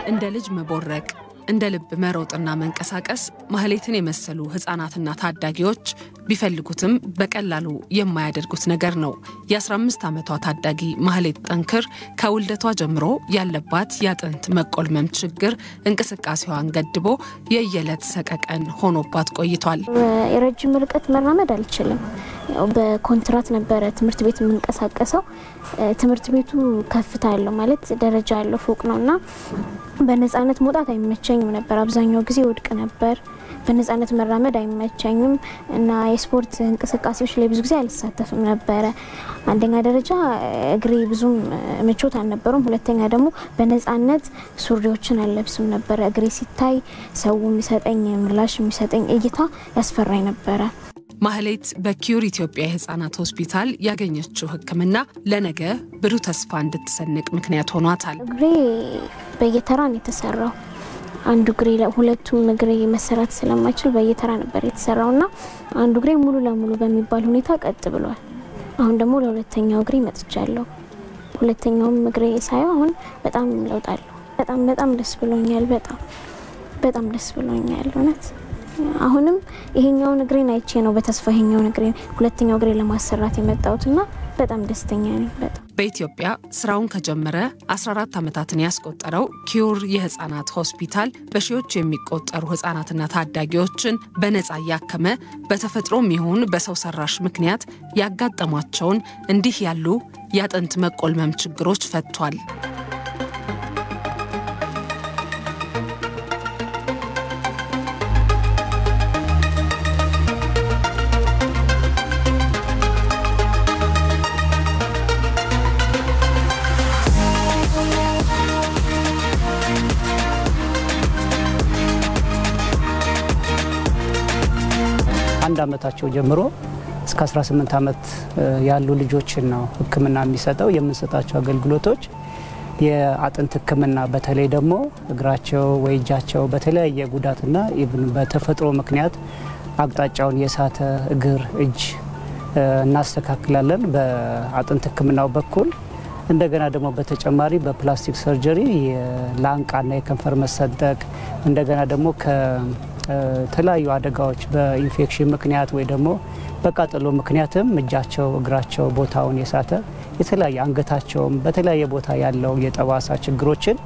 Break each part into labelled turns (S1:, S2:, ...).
S1: እንደ ልጅ መቦረቅ እንደ ልብ መሮጥና መንቀሳቀስ ማህሌትን የመሰሉ ህፃናትና ታዳጊዎች ቢፈልጉትም በቀላሉ የማያደርጉት ነገር ነው። የ15 ዓመቷ ታዳጊ ማህሌት ጠንክር ከውልደቷ ጀምሮ ያለባት ያጥንት መቆልመም ችግር እንቅስቃሴዋን ገድቦ የየለት ሰቀቀን ሆኖባት ቆይቷል።
S2: የረጅም ርቀት መራመድ አልችልም። በኮንትራት ነበር ትምህርት ቤት የምንቀሳቀሰው። ትምህርት ቤቱ ከፍታ ያለው ማለት ደረጃ ያለው ፎቅ ነውና በነፃነት መውጣት አይመቸኝም ነበር። አብዛኛው ጊዜ ወድቅ ነበር። በነፃነት መራመድ አይመቸኝም እና የስፖርት እንቅስቃሴዎች ላይ ብዙ ጊዜ አልሳተፍም ነበር። አንደኛ ደረጃ እግሬ ብዙም ምቾት አልነበረም። ሁለተኛ ደግሞ በነፃነት ሱሪዎችን አልለብስም ነበር። እግሬ ሲታይ ሰው የሚሰጠኝ ምላሽ የሚሰጠኝ እይታ ያስፈራኝ ነበር።
S1: ማህሌት በኪዩር ኢትዮጵያ የህፃናት ሆስፒታል ያገኘችው ህክምና ለነገ ብሩህ ተስፋ እንድትሰንቅ ምክንያት ሆኗታል።
S2: እግሬ በየተራ ነው የተሰራው። አንዱ እግሬ ሁለቱም እግሬ መሰራት ስለማይችል በየተራ ነበር የተሰራውና አንዱ እግሬ ሙሉ ለሙሉ በሚባል ሁኔታ ቀጥ ብሏል። አሁን ደግሞ ለሁለተኛው እግሬ መጥቻለሁ። ሁለተኛውም እግሬ ሳይሆን አሁን በጣም ለውጣለሁ። በጣም ደስ ብሎኛል። በጣም ደስ ብሎኛል እውነት። አሁንም ይሄኛውን እግሬን አይቼ ነው በተስፋ ይሄኛውን እግሬን ሁለተኛው እግሬ ለማሰራት የመጣውትና በጣም ደስተኛ ነኝ።
S1: በኢትዮጵያ ስራውን ከጀመረ 14 ዓመታትን ያስቆጠረው ኪዩር የህፃናት ሆስፒታል በሺዎች የሚቆጠሩ ህፃናትና ታዳጊዎችን በነፃ ያከመ በተፈጥሮም ይሁን በሰው ሰራሽ ምክንያት ያጋጠሟቸውን እንዲህ ያሉ ያጥንት መቆልመም ችግሮች ፈቷል።
S3: አንድ አመታቸው ጀምሮ እስከ 18 አመት ያሉ ልጆችን ነው ህክምና የሚሰጠው። የምንሰጣቸው አገልግሎቶች የአጥንት ህክምና በተለይ ደግሞ እግራቸው ወይ እጃቸው በተለያየ ጉዳትና ኢቭን በተፈጥሮ ምክንያት አቅጣጫውን የሳተ እግር እጅ እናስተካክላለን በአጥንት ህክምናው በኩል። እንደገና ደግሞ በተጨማሪ በፕላስቲክ ሰርጀሪ የላንቃና የከንፈር መሰንጠቅ እንደገና ደግሞ ከተለያዩ አደጋዎች በኢንፌክሽን ምክንያት ወይ ደግሞ በቃጠሎ ምክንያትም እጃቸው እግራቸው ቦታውን የሳተ የተለያየ አንገታቸውም በተለያየ ቦታ ያለው የጠባሳ ችግሮችን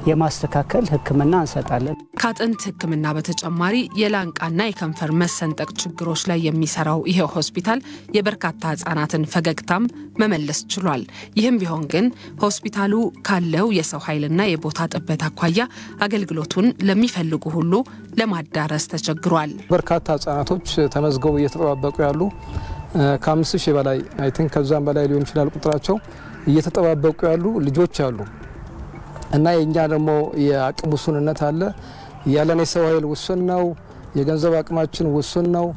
S3: የማስተካከል ህክምና እንሰጣለን። ከአጥንት ህክምና በተጨማሪ የላንቃና የከንፈር መሰንጠቅ ችግሮች ላይ የሚሰራው ይሄ ሆስፒታል የበርካታ ህፃናትን ፈገግታም መመለስ ችሏል። ይህም ቢሆን ግን ሆስፒታሉ ካለው የሰው ኃይልና የቦታ ጥበት አኳያ አገልግሎቱን ለሚፈልጉ ሁሉ ለማዳረስ ተቸግሯል።
S4: በርካታ ህፃናቶች ተመዝገቡ እየተጠባበቁ ያሉ ከ5000 በላይ አይ ቲንክ ከዛም በላይ ሊሆን ይችላል ቁጥራቸው እየተጠባበቁ ያሉ ልጆች አሉ። እና የኛ ደግሞ የአቅም ውስንነት አለ። ያለን የሰው ኃይል ውስን ነው። የገንዘብ አቅማችን ውስን ነው።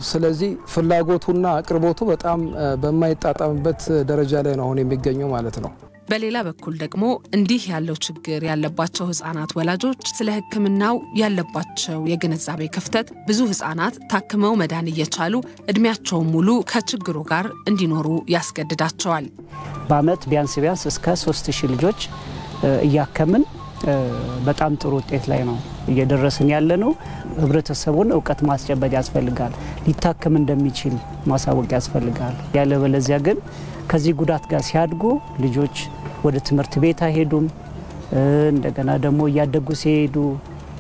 S4: ስለዚህ ፍላጎቱና አቅርቦቱ በጣም በማይጣጣምበት ደረጃ ላይ ነው አሁን የሚገኘው ማለት ነው።
S1: በሌላ በኩል ደግሞ እንዲህ ያለው ችግር ያለባቸው ህፃናት ወላጆች ስለ ህክምናው ያለባቸው የግንዛቤ ክፍተት ብዙ ህፃናት ታክመው መዳን እየቻሉ እድሜያቸው ሙሉ ከችግሩ ጋር እንዲኖሩ ያስገድዳቸዋል።
S3: በአመት ቢያንስ እስከ 3000 ልጆች እያከምን በጣም ጥሩ ውጤት ላይ ነው እየደረስን ያለነው። ህብረተሰቡን ዕውቀት ማስጨበጥ ያስፈልጋል። ሊታከም እንደሚችል ማሳወቅ ያስፈልጋል። ያለበለዚያ ግን ከዚህ ጉዳት ጋር ሲያድጉ ልጆች ወደ ትምህርት ቤት አይሄዱም። እንደገና ደግሞ ያደጉ ሲሄዱ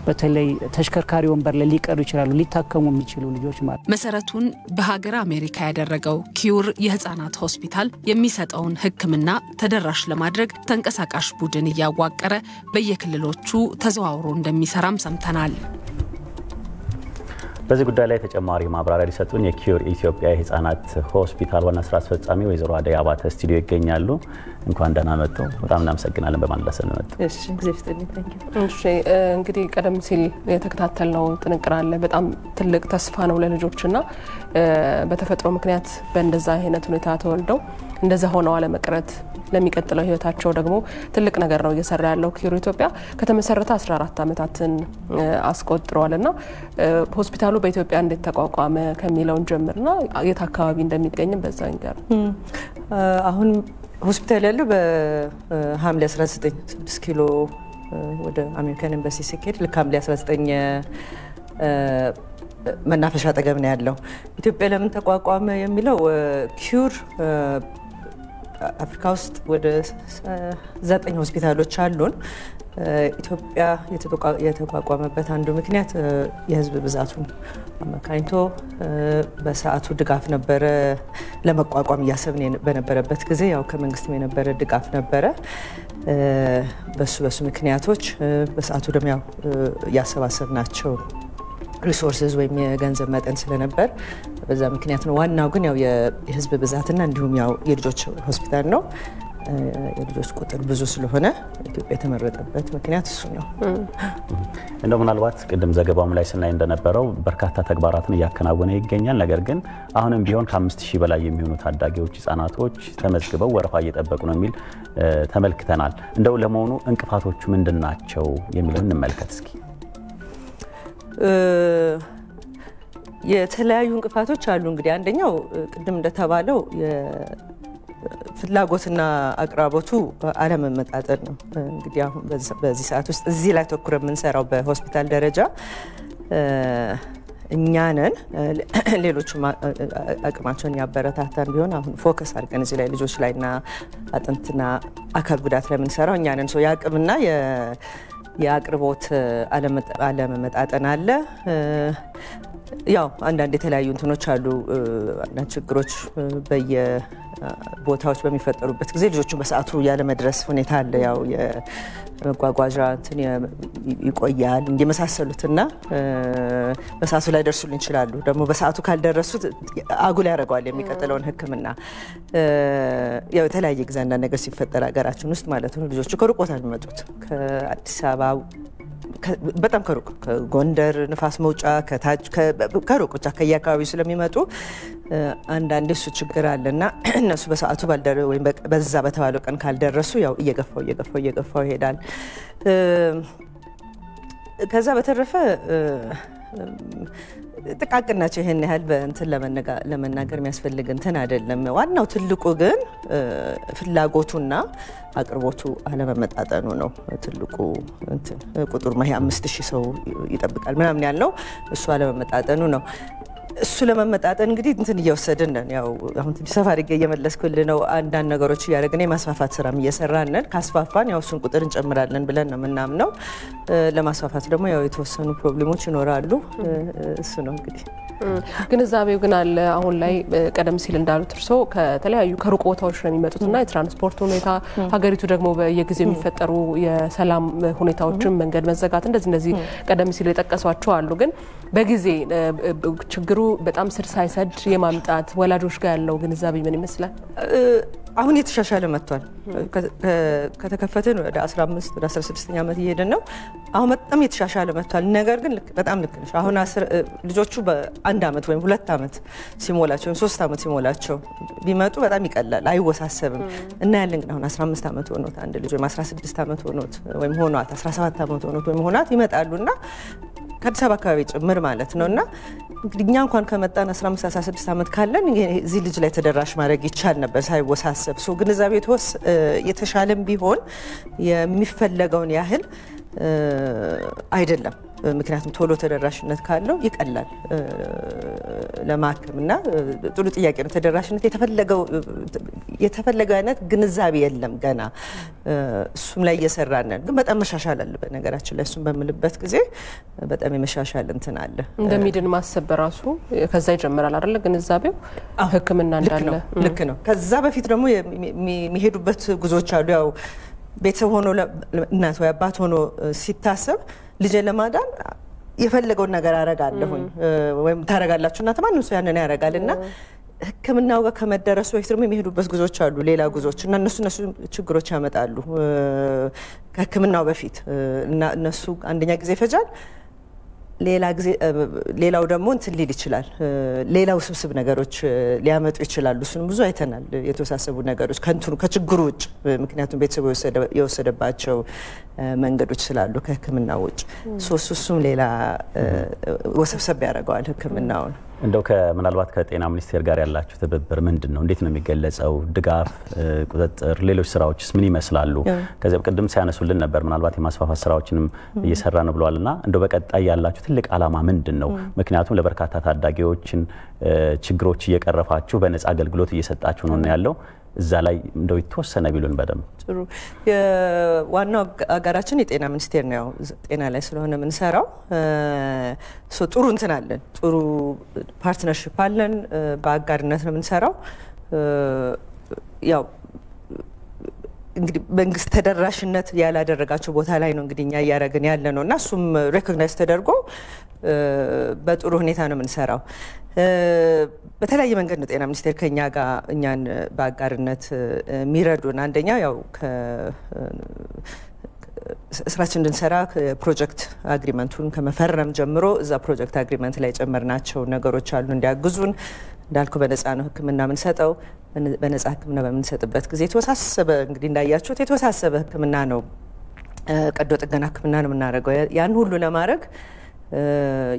S3: በተለይ ተሽከርካሪ ወንበር ላይ ሊቀሩ ይችላሉ ሊታከሙ የሚችሉ ልጆች ማለት።
S1: መሰረቱን በሀገር አሜሪካ ያደረገው ኪዩር የህፃናት ሆስፒታል የሚሰጠውን ህክምና ተደራሽ ለማድረግ ተንቀሳቃሽ ቡድን እያዋቀረ በየክልሎቹ ተዘዋውሮ እንደሚሰራም ሰምተናል።
S5: በዚህ ጉዳይ ላይ ተጨማሪ ማብራሪያ ሊሰጡን የኪዩር ኢትዮጵያ የህፃናት ሆስፒታል ዋና ስራ አስፈጻሚ ወይዘሮ አደይ አባተ ስቱዲዮ ይገኛሉ። እንኳን ደህና መጡ። በጣም እናመሰግናለን በማለት ስለመጡ።
S6: እሺ እግዚአብሔር ይመስገን። እሺ እንግዲህ ቀደም ሲል የተከታተልነው ጥንቅር አለ። በጣም ትልቅ ተስፋ ነው ለልጆችና በተፈጥሮ ምክንያት በእንደዛ አይነት ሁኔታ ተወልደው እንደዛ ሆነው አለመቅረት ለሚቀጥለው ህይወታቸው ደግሞ ትልቅ ነገር ነው እየሰራ ያለው ኪዩር ኢትዮጵያ ከተመሰረተ 14 ዓመታትን አስቆጥሯልና ሆስፒታሉ በኢትዮጵያ እንዴት ተቋቋመ ከሚለውን ጀምርና የት አካባቢ እንደሚገኝም በዛ እንገር።
S7: አሁን ሆስፒታል ያለው በሐምሌ 19 6 ኪሎ ወደ አሜሪካን ኤምባሲ ሲሄድ ልክ ሐምሌ 19 መናፈሻ አጠገብ ነው ያለው። ኢትዮጵያ ለምን ተቋቋመ የሚለው ኪዩር አፍሪካ ውስጥ ወደ 9 ሆስፒታሎች አሉን። ኢትዮጵያ የተቋቋመበት አንዱ ምክንያት የህዝብ ብዛቱን አማካኝቶ በሰዓቱ ድጋፍ ነበረ ለመቋቋም እያሰብን በነበረበት ጊዜ ያው ከመንግስትም የነበረ ድጋፍ ነበረ። በሱ ምክንያቶች በሰዓቱ ደግሞ ያው ያሰባሰብናቸው ሪሶርስስ ወይም የገንዘብ መጠን ስለነበር በዛ ምክንያት ነው። ዋናው ግን ያው የህዝብ ብዛትና እንዲሁም ያው የልጆች ሆስፒታል ነው። የልጆች ቁጥር ብዙ ስለሆነ ኢትዮጵያ የተመረጠበት ምክንያት እሱ ነው።
S5: እንደው ምናልባት ቅድም ዘገባውም ላይ ስናይ እንደነበረው በርካታ ተግባራትን እያከናወነ ይገኛል። ነገር ግን አሁንም ቢሆን ከ5000 በላይ የሚሆኑ ታዳጊዎች ህጻናቶች ተመዝግበው ወረፋ እየጠበቁ ነው የሚል ተመልክተናል። እንደው ለመሆኑ እንቅፋቶቹ ምንድናቸው የሚለውን እንመልከት እስኪ።
S7: የተለያዩ እንቅፋቶች አሉ። እንግዲህ አንደኛው ቅድም እንደተባለው ፍላጎትና አቅራቦቱ አለመመጣጠን ነው። እንግዲህ አሁን በዚህ ሰዓት ውስጥ እዚህ ላይ ተኩረ የምንሰራው በሆስፒታል ደረጃ እኛ ነን። ሌሎቹም አቅማቸውን ያበረታታን ቢሆን አሁን ፎከስ አድርገን እዚህ ላይ ልጆች ላይና አጥንትና አካል ጉዳት ላይ የምንሰራው እኛ ነን። የአቅምና የአቅርቦት አለመመጣጠን አለ። ያው አንዳንድ የተለያዩ እንትኖች አሉ። አንዳንድ ችግሮች በየቦታዎች በሚፈጠሩበት ጊዜ ልጆቹን በሰዓቱ ያለ መድረስ ሁኔታ አለ። ያው የመጓጓዣ እንትን ይቆያል እንዲመሳሰሉትና በሰዓቱ ላይ ደርሱልን ይችላሉ። ደግሞ በሰዓቱ ካልደረሱት አጉል ያደርገዋል የሚቀጥለውን ሕክምና። ያው የተለያየ ጊዜ አንዳንድ ነገር ሲፈጠር ሀገራችን ውስጥ ማለት ነው ልጆቹ ከሩቅ ቦታ የሚመጡት ከአዲስ አበባ በጣም ከሩቅ ከጎንደር ንፋስ መውጫ ከታች ከሩቅ ብቻ ከየአካባቢው ስለሚመጡ አንዳንዴ እሱ ችግር አለና እነሱ በሰዓቱ ወይም በዛ በተባለው ቀን ካልደረሱ ያው እየገፋው ይሄዳል። ከዛ በተረፈ ጥቃቅን ናቸው። ይሄን ያህል በእንትን ለመናገር የሚያስፈልግ እንትን አይደለም። ዋናው ትልቁ ግን ፍላጎቱና አቅርቦቱ አለመመጣጠኑ ነው። ትልቁ እንትን ቁጥር 5000 ሰው ይጠብቃል ምናምን ያልነው እሱ አለመመጣጠኑ ነው። እሱ ለመመጣጠን እንግዲህ እንትን እየወሰድን ነን። ያው አሁን ትንሽ ሰፋ አድርጌ እየመለስኩልህ ነው። አንዳንድ ነገሮች እያደረግን የማስፋፋት ስራም እየሰራን ነን። ካስፋፋን ያው እሱን ቁጥር እንጨምራለን ብለን ነው የምናምነው። ለማስፋፋት ደግሞ ያው የተወሰኑ ፕሮብሌሞች ይኖራሉ። እሱ ነው እንግዲህ
S6: ግንዛቤው ግን አለ። አሁን ላይ ቀደም ሲል እንዳሉት እርሶ ከተለያዩ ከሩቅ ቦታዎች ነው የሚመጡትና የትራንስፖርት ሁኔታ ሀገሪቱ ደግሞ በየጊዜው የሚፈጠሩ የሰላም ሁኔታዎችን መንገድ መዘጋት እንደዚህ ቀደም ሲል የጠቀሷቸው አሉ። ግን በጊዜ ችግሩ በጣም ስር ሳይሰድ የማምጣት ወላጆች ጋር ያለው ግንዛቤ ምን ይመስላል?
S7: አሁን የተሻሻለ መጥቷል። ከተከፈተ ወደ 15 ወደ 16ኛ ዓመት እየሄድን ነው። አሁን በጣም የተሻሻለ መጥቷል። ነገር ግን በጣም ልክ ነሽ። አሁን ልጆቹ በ1 ዓመት ወይም 2 ዓመት ሲሞላቸው ወይም 3 ዓመት ሲሞላቸው ቢመጡ በጣም ይቀላል፣ አይወሳሰብም እና ያለን ግን አሁን 15 ዓመት ሆኖት አንድ ልጅ ወይም 16 ዓመት ሆኖት ወይም ሆኗት 17 ዓመት ሆኖት ወይም ሆኗት ይመጣሉና ከአዲስ አበባ አካባቢ ጭምር ማለት ነውና እንግዲህ እኛ እንኳን ከመጣን 15 16 ዓመት ካለን እዚህ ልጅ ላይ ተደራሽ ማድረግ ይቻል ነበር ሳይወሳሰብ። ግንዛቤ የተሻለም ቢሆን የሚፈለገውን ያህል አይደለም። ምክንያቱም ቶሎ ተደራሽነት ካለው ይቀላል ለማከምና ጥሩ ጥያቄ ነው። ተደራሽነት የተፈለገው አይነት ግንዛቤ የለም ገና። እሱም ላይ እየሰራን ነን፣ ግን በጣም መሻሻል አለ። በነገራችን ላይ እሱም በምልበት ጊዜ በጣም የመሻሻል እንትን አለ። እንደሚድን
S6: ማሰብ በራሱ ከዛ ይጀምራል አይደል? ግንዛቤው ሕክምና እንዳለ
S7: ልክ ነው። ከዛ በፊት ደግሞ የሚሄዱበት ጉዞዎች አሉ። ያው ቤተሰብ ሆኖ እናት ወይ አባት ሆኖ ሲታሰብ ልጄ ለማዳን የፈለገውን ነገር አረጋለሁኝ ወይም ታረጋላችሁ እና ማንም ሰው ያንን ያረጋልና ሕክምናው ጋር ከመደረሱ በፊት ደግሞ የሚሄዱበት ጉዞዎች አሉ፣ ሌላ ጉዞዎች እና እነሱ ችግሮች ያመጣሉ ከሕክምናው በፊት እና እነሱ አንደኛ ጊዜ ይፈጃል። ሌላው ደግሞ እንትን ሊል ይችላል። ሌላው ስብስብ ነገሮች ሊያመጡ ይችላሉ። እሱን ብዙ አይተናል። የተወሳሰቡ ነገሮች ከችግሩ ውጭ ምክንያቱም ቤተሰቡ የወሰደባቸው መንገዶች ስላሉ ከህክምና ውጭ እሱም ሌላ ወሰብሰብ ያደርገዋል ህክምናውን።
S5: እንደው ምናልባት ከጤና ሚኒስቴር ጋር ያላችሁ ትብብር ምንድን ነው? እንዴት ነው የሚገለጸው? ድጋፍ፣ ቁጥጥር፣ ሌሎች ስራዎችስ ምን ይመስላሉ? ከዚያም ቅድም ሲያነሱልን ነበር ምናልባት የማስፋፋት ስራዎችንም እየሰራ ነው ብለዋልና እንደው በቀጣይ ያላችሁ ትልቅ ዓላማ ምንድን ነው? ምክንያቱም ለበርካታ ታዳጊዎችን ችግሮች እየቀረፋችሁ በነጻ አገልግሎት እየሰጣችሁ ነው ያለው። እዛ ላይ እንደው የተወሰነ ቢሉን በደንብ
S7: ጥሩ። የዋናው አጋራችን የጤና ሚኒስቴር ነው። ጤና ላይ ስለሆነ የምንሰራው ጥሩ እንትን አለን፣ ጥሩ ፓርትነርሺፕ አለን። በአጋርነት ነው የምንሰራው። ያው እንግዲህ መንግስት ተደራሽነት ያላደረጋቸው ቦታ ላይ ነው እንግዲህ እኛ እያደረግን ያለ ነው እና እሱም ሬኮግናይዝ ተደርጎ በጥሩ ሁኔታ ነው የምንሰራው። በተለያየ መንገድ ነው ጤና ሚኒስቴር ከኛ ጋር እኛን በአጋርነት የሚረዱን። አንደኛ ያው ስራችን እንድንሰራ ፕሮጀክት አግሪመንቱን ከመፈረም ጀምሮ እዛ ፕሮጀክት አግሪመንት ላይ ጨመርናቸው ነገሮች አሉ እንዲያግዙን። እንዳልኩ በነጻ ነው ህክምና የምንሰጠው። በነጻ ህክምና በምንሰጥበት ጊዜ የተወሳሰበ እንግዲህ እንዳያችሁት የተወሳሰበ ህክምና ነው፣ ቀዶ ጥገና ህክምና ነው የምናደርገው። ያን ሁሉ ለማድረግ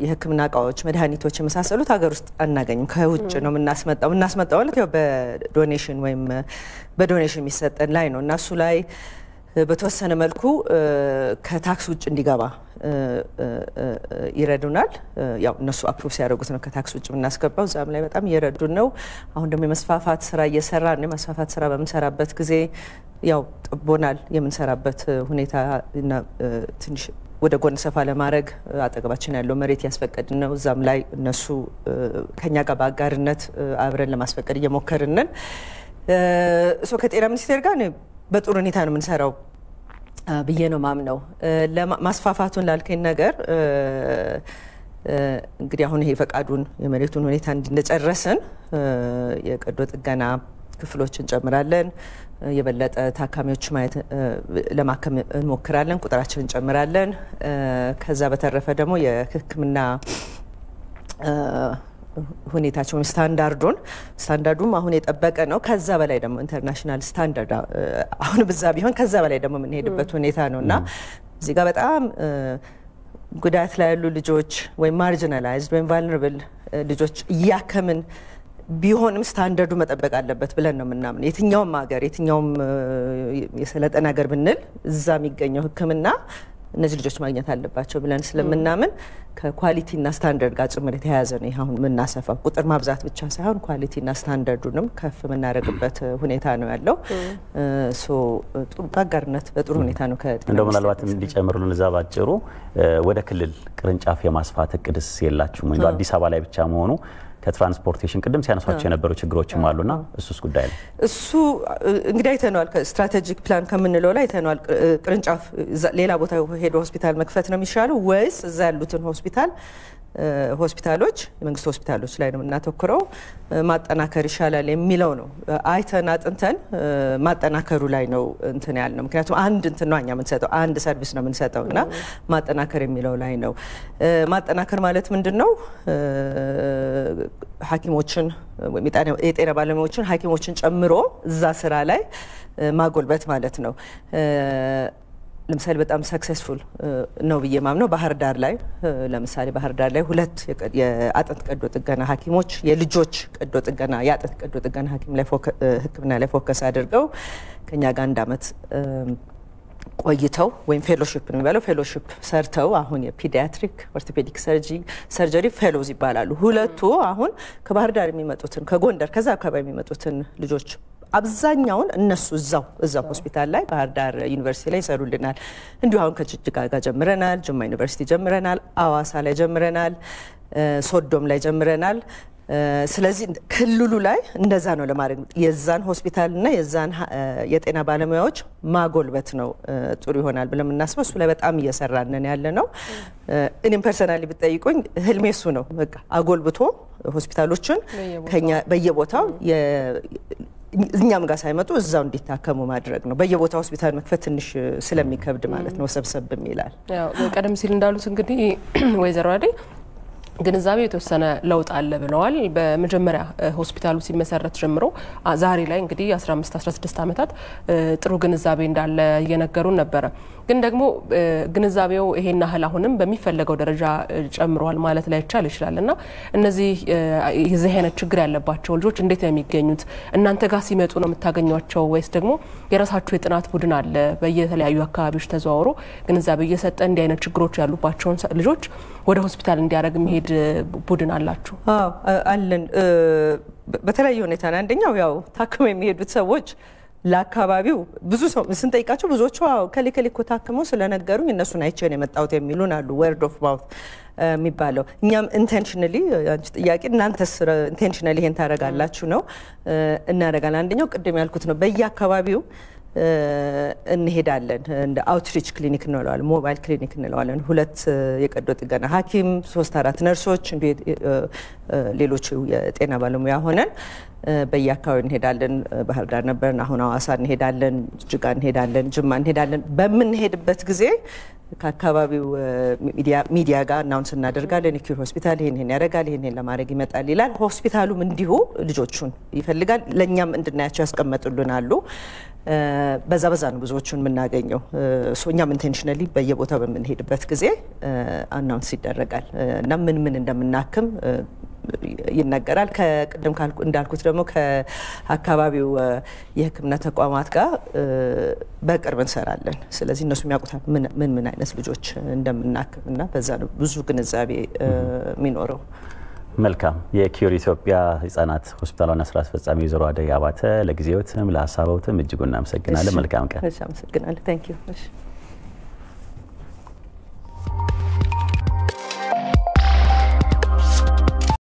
S7: የህክምና እቃዎች፣ መድኃኒቶች የመሳሰሉት ሀገር ውስጥ አናገኝም፣ ከውጭ ነው የምናስመጣው። ማለት ያው በዶኔሽን ወይም በዶኔሽን የሚሰጠን ላይ ነው እና እሱ ላይ በተወሰነ መልኩ ከታክስ ውጭ እንዲገባ ይረዱናል። ያው እነሱ አፕሩቭ ሲያደርጉት ነው ከታክስ ውጭ የምናስገባው። እዛም ላይ በጣም እየረዱን ነው። አሁን ደግሞ የመስፋፋት ስራ እየሰራን ነው። የመስፋፋት ስራ በምንሰራበት ጊዜ ያው ጥቦናል የምንሰራበት ሁኔታ እና ትንሽ ወደ ጎን ሰፋ ለማድረግ አጠገባችን ያለው መሬት ያስፈቀድን ነው። እዛም ላይ እነሱ ከኛ ጋር በአጋርነት አብረን ለማስፈቀድ እየሞከርን ነን። ከጤና ሚኒስቴር ጋር በጥሩ ሁኔታ ነው የምንሰራው ብዬ ነው ማምነው። ለማስፋፋቱን ላልከኝ ነገር እንግዲህ አሁን ይሄ ፈቃዱን የመሬቱን ሁኔታ እንደጨረስን የቀዶ ጥገና ክፍሎችን እንጨምራለን። የበለጠ ታካሚዎች ማየት ለማከም እንሞክራለን። ቁጥራችንን እንጨምራለን። ከዛ በተረፈ ደግሞ የህክምና ሁኔታቸው ስታንዳርዱም አሁን የጠበቀ ነው። ከዛ በላይ ደግሞ ኢንተርናሽናል ስታንዳርድ አሁን ብዛ ቢሆን ከዛ በላይ ደግሞ የምንሄድበት ሁኔታ ነውና እዚህ ጋር በጣም ጉዳት ላይ ያሉ ልጆች ወይም ማርጂናላይዝድ ወይም ቫልነራብል ልጆች እያከምን ቢሆንም ስታንዳርዱ መጠበቅ አለበት ብለን ነው የምናምን። የትኛውም ሀገር የትኛውም የሰለጠነ ሀገር ብንል እዛ የሚገኘው ህክምና እነዚህ ልጆች ማግኘት አለባቸው ብለን ስለምናምን ከኳሊቲና ስታንዳርድ ጋር ጭምር የተያያዘ ነው። አሁን የምናሰፋው ቁጥር ማብዛት ብቻ ሳይሆን ኳሊቲና ስታንዳርዱንም ከፍ የምናደርግበት ሁኔታ ነው ያለው። በአጋርነት በጥሩ ሁኔታ ነው።
S5: እንደው ምናልባት እንዲጨምሩልን እዛ ባጭሩ ወደ ክልል ቅርንጫፍ የማስፋት እቅድስ የላችሁም? እንደው አዲስ አበባ ላይ ብቻ መሆኑ ከትራንስፖርቴሽን ቅድም ሲያነሷቸው የነበሩ ችግሮችም አሉና እሱስ ጉዳይ ነው። እሱ
S7: እንግዲህ አይተነዋል። ከስትራቴጂክ ፕላን ከምንለው ላይ አይተነዋል። ቅርንጫፍ ሌላ ቦታ ሄዶ ሆስፒታል መክፈት ነው የሚሻለው ወይስ እዛ ያሉትን ሆስፒታሎች የመንግስት ሆስፒታሎች ላይ ነው የምናተኩረው ማጠናከር ይሻላል የሚለው ነው። አይተን አጥንተን ማጠናከሩ ላይ ነው እንትን ያልነው። ምክንያቱም አንድ እንትን ነው እኛ የምንሰጠው አንድ ሰርቪስ ነው የምንሰጠው እና ማጠናከር የሚለው ላይ ነው። ማጠናከር ማለት ምንድን ነው? ሐኪሞችን የጤና ባለሙያዎችን ሐኪሞችን ጨምሮ እዛ ስራ ላይ ማጎልበት ማለት ነው። ለምሳሌ በጣም ሰክሰስፉል ነው ብዬ ማምነው ባህር ዳር ላይ ለምሳሌ ባህር ዳር ላይ 2 የአጥንት ቀዶ ጥገና ሐኪሞች የልጆች ቀዶ ጥገና የአጥንት ቀዶ ጥገና ሐኪም ላይ ህክምና ላይ ፎከስ አድርገው ከኛ ጋር 1 አመት ቆይተው ወይም ፌሎሺፕ ነው የሚባለው ፌሎሺፕ ሰርተው አሁን የፒዲያትሪክ ኦርቶፔዲክ ሰርጀሪ ፌሎዝ ይባላሉ። ሁለቱ አሁን ከባህር ዳር የሚመጡትን ከጎንደር ከዛ አካባቢ የሚመጡትን ልጆች አብዛኛውን እነሱ እዛው ሆስፒታል ላይ ባህር ዳር ዩኒቨርሲቲ ላይ ይሰሩልናል። እንዲሁ አሁን ከጅጅጋ ጋር ጀምረናል፣ ጅማ ዩኒቨርሲቲ ጀምረናል፣ አዋሳ ላይ ጀምረናል፣ ሶዶም ላይ ጀምረናል። ስለዚህ ክልሉ ላይ እንደዛ ነው ለማድረግ የዛን ሆስፒታልና የዛን የጤና ባለሙያዎች ማጎልበት ነው ጥሩ ይሆናል ብለን የምናስበው። እሱ ላይ በጣም እየሰራን ያለ ነው። እኔም ፐርሰናሊ ብትጠይቁኝ ህልሜ እሱ ነው። በቃ አጎልብቶ ሆስፒታሎችን ከኛ በየቦታው እኛም ጋር ሳይመጡ እዛው እንዲታከሙ ማድረግ ነው። በየቦታው ሆስፒታል መክፈት ትንሽ ስለሚከብድ ማለት ነው፣ ሰብሰብም ይላል። ያው
S6: ቀደም ሲል እንዳሉት እንግዲህ ወይዘሮ አዴ ግንዛቤ የተወሰነ ለውጥ አለ ብለዋል። በመጀመሪያ ሆስፒታሉ ሲመሰረት ጀምሮ ዛሬ ላይ እንግዲህ 15 16 ዓመታት ጥሩ ግንዛቤ እንዳለ እየነገሩን ነበረ። ግን ደግሞ ግንዛቤው ይሄን ያህል አሁንም በሚፈለገው ደረጃ ጨምሯል ማለት ላይ ይችላልና እነዚህ የዚህ አይነት ችግር ያለባቸው ልጆች እንዴት ነው የሚገኙት? እናንተ ጋር ሲመጡ ነው የምታገኙቸው ወይስ ደግሞ የራሳችሁ የጥናት ቡድን አለ በየተለያዩ አካባቢዎች ተዘዋውሮ ግንዛቤ እየሰጠ እንዲህ አይነት ችግሮች ያሉባቸው ልጆች ወደ ሆስፒታል እንዲያደርግ መሄድ ቡድን አላችሁ?
S7: አለን። በተለያየ ሁኔታ አንደኛው ያው ታክመው የሚሄዱት ሰዎች ለአካባቢው ብዙ ሰው ስንጠይቃቸው ብዙዎቹ ከሌኮ ታክመው ስለነገሩኝ እነሱን አይቼ ነው የመጣሁት የሚሉን አሉ። ወርድ ኦፍ ማውት የሚባለው እኛም ኢንቴንሽናሊ አንቺ ጥያቄ እናንተስ ኢንቴንሽናሊ ይሄን ታረጋላችሁ ነው እናረጋለን። አንደኛው ቅድም ያልኩት ነው በየአካባቢው እንሄዳለን። እንደ አውትሪች ክሊኒክ እንለዋለን፣ ሞባይል ክሊኒክ እንለዋለን። 2 የቀዶ ጥገና ሐኪም 3-4 ነርሶች ሌሎች የጤና ባለሙያ ሆነን በየአካባቢው እንሄዳለን። ባህር ዳር ነበርን፣ አሁን ሐዋሳ እንሄዳለን፣ ጅጋ እንሄዳለን፣ ጅማ እንሄዳለን። በምንሄድበት ጊዜ ከአካባቢው ሚዲያ ጋር አናውንስ እናደርጋለን። የኪር ሆስፒታል ይሄን ያደርጋል፣ ይሄን ለማድረግ ይመጣል ይላል። ሆስፒታሉም እንዲሁ ልጆቹን ይፈልጋል፣ ለኛም እንድናያቸው ያስቀመጡልናል። በዛ ነው ብዙዎቹን የምናገኘው። እኛም ኢንቴንሽናሊ በየቦታው በምንሄድበት ጊዜ አናውንስ ይደረጋል እና ምን እንደምናክም ይነገራል። ከቅድም እንዳልኩት ደግሞ ከአካባቢው የሕክምና ተቋማት ጋር በቅርብ እንሰራለን። ስለዚህ እነሱ የሚያውቁታል ምን አይነት ልጆች እንደምናክም እና በዛ ነው ብዙ ግንዛቤ የሚኖረው።
S5: መልካም። የኪር ኢትዮጵያ ህጻናት ሆስፒታል ዋና ስራ አስፈጻሚ ወይዘሮ አደይ አባተ ለጊዜዎትም ለሀሳቦትም እጅጉን እናመሰግናለን። መልካም ቀን።
S7: አመሰግናለሁ። ታንክ ዩ።